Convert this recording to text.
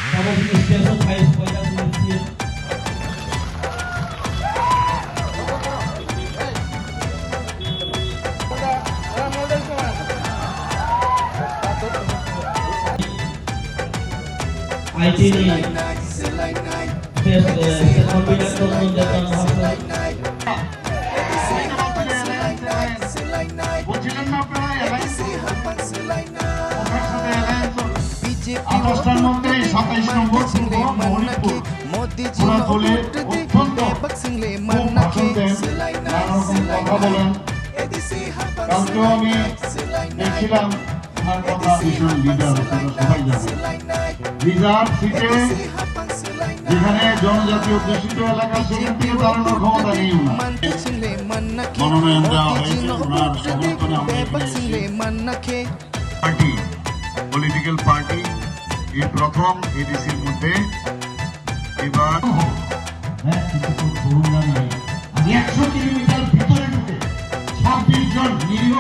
Station High School আগস্টের মধ্যে 27 নম্বর পূর্ব মণিপুর বলে অত্যন্ত কথা বলেন। কালকেও আমি দেখছিলাম ভীষণ লিডার, সবাই জানেন রিজার্ভ সিটে যেখানে জনজাতি অধ্যুষিত এলাকা সেখান থেকে দাঁড়ানোর ক্ষমতা নেই ওনার। মনোনয়ন দেওয়া হয়েছে, ওনার সমর্থনে পার্টি পলিটিক্যাল পার্টি এই প্রথম এডিসির মধ্যে এবার 100 কিলোমিটার ভিতরে ঢুকে 26 জন নিরীহ